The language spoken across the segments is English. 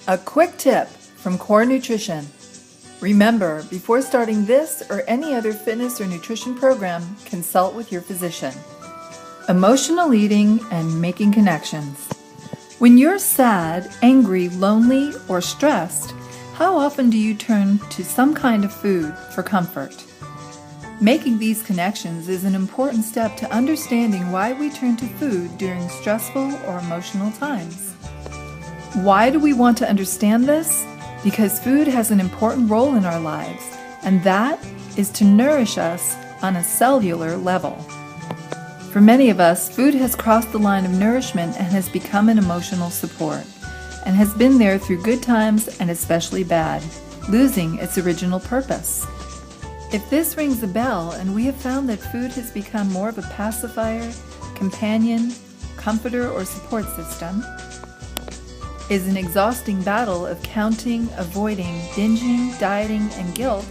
A quick tip from Core Nutrition. Remember, before starting this or any other fitness or nutrition program, consult with your physician. Emotional eating and making connections. When you're sad, angry, lonely, or stressed, how often do you turn to some kind of food for comfort? Making these connections is an important step to understanding why we turn to food during stressful or emotional times. Why do we want to understand this? Because food has an important role in our lives, and that is to nourish us on a cellular level. For many of us, food has crossed the line of nourishment and has become an emotional support, and has been there through good times and especially bad, losing its original purpose. If this rings a bell and we have found that food has become more of a pacifier, companion, comforter, or support system, is an exhausting battle of counting, avoiding, binging, dieting, and guilt,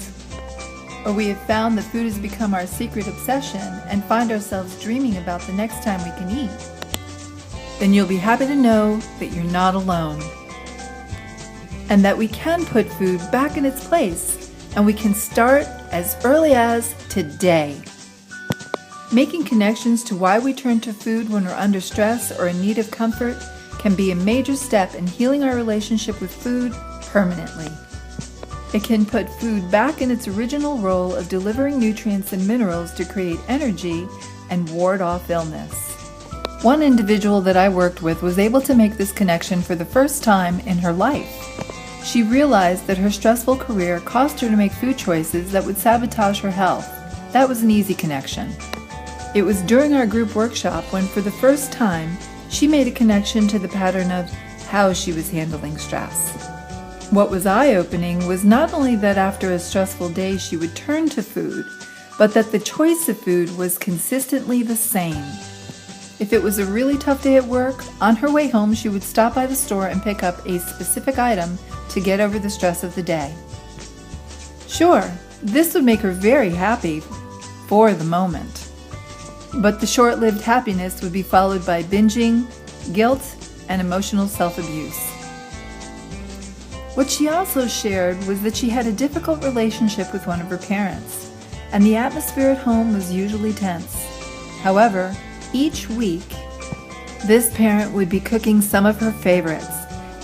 or we have found that food has become our secret obsession and find ourselves dreaming about the next time we can eat, then you'll be happy to know that you're not alone, and that we can put food back in its place, and we can start as early as today. Making connections to why we turn to food when we're under stress or in need of comfort can be a major step in healing our relationship with food permanently. It can put food back in its original role of delivering nutrients and minerals to create energy and ward off illness. One individual that I worked with was able to make this connection for the first time in her life. She realized that her stressful career caused her to make food choices that would sabotage her health. That was an easy connection. It was during our group workshop when, for the first time, she made a connection to the pattern of how she was handling stress. What was eye-opening was not only that after a stressful day she would turn to food, but that the choice of food was consistently the same. If it was a really tough day at work, on her way home she would stop by the store and pick up a specific item to get over the stress of the day. Sure, this would make her very happy for the moment. But the short-lived happiness would be followed by binging, guilt, and emotional self-abuse. What she also shared was that she had a difficult relationship with one of her parents, and the atmosphere at home was usually tense. However, each week, this parent would be cooking some of her favorites,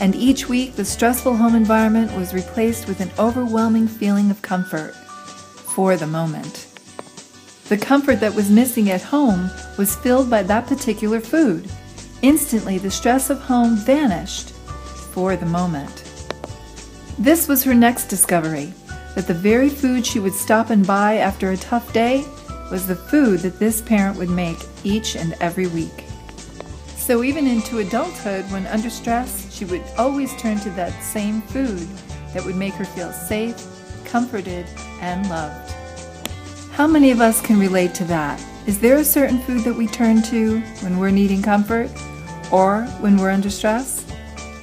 and each week the stressful home environment was replaced with an overwhelming feeling of comfort for the moment. The comfort that was missing at home was filled by that particular food. Instantly, the stress of home vanished for the moment. This was her next discovery, that the very food she would stop and buy after a tough day was the food that this parent would make each and every week. So even into adulthood, when under stress, she would always turn to that same food that would make her feel safe, comforted, and loved. How many of us can relate to that? Is there a certain food that we turn to when we're needing comfort or when we're under stress?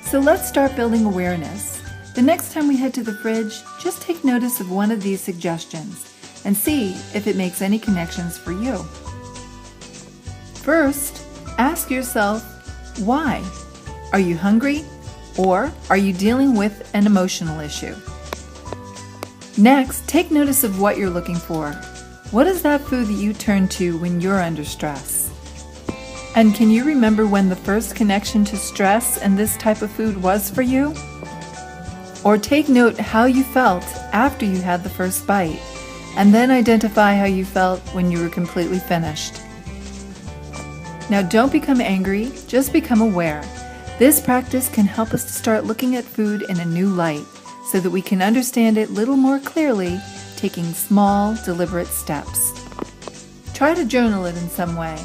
So let's start building awareness. The next time we head to the fridge, just take notice of one of these suggestions and see if it makes any connections for you. First, ask yourself, why? Are you hungry, or are you dealing with an emotional issue? Next, take notice of what you're looking for. What is that food that you turn to when you're under stress? And can you remember when the first connection to stress and this type of food was for you? Or take note how you felt after you had the first bite, and then identify how you felt when you were completely finished. Now don't become angry, just become aware. This practice can help us to start looking at food in a new light, so that we can understand it a little more clearly, taking small, deliberate steps. Try to journal it in some way.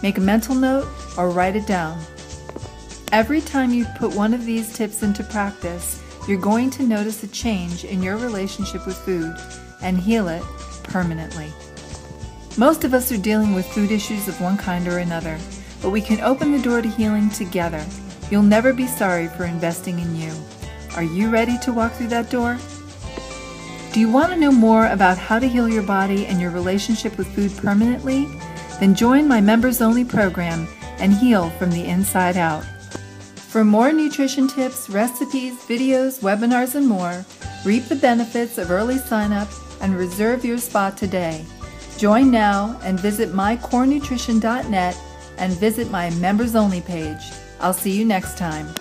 Make a mental note or write it down. Every time you put one of these tips into practice, you're going to notice a change in your relationship with food and heal it permanently. Most of us are dealing with food issues of one kind or another, but we can open the door to healing together. You'll never be sorry for investing in you. Are you ready to walk through that door? Do you want to know more about how to heal your body and your relationship with food permanently? Then join my members-only program and heal from the inside out. For more nutrition tips, recipes, videos, webinars, and more, reap the benefits of early sign-up and reserve your spot today. Join now and visit mycorenutrition.net and visit my members only page. I'll see you next time.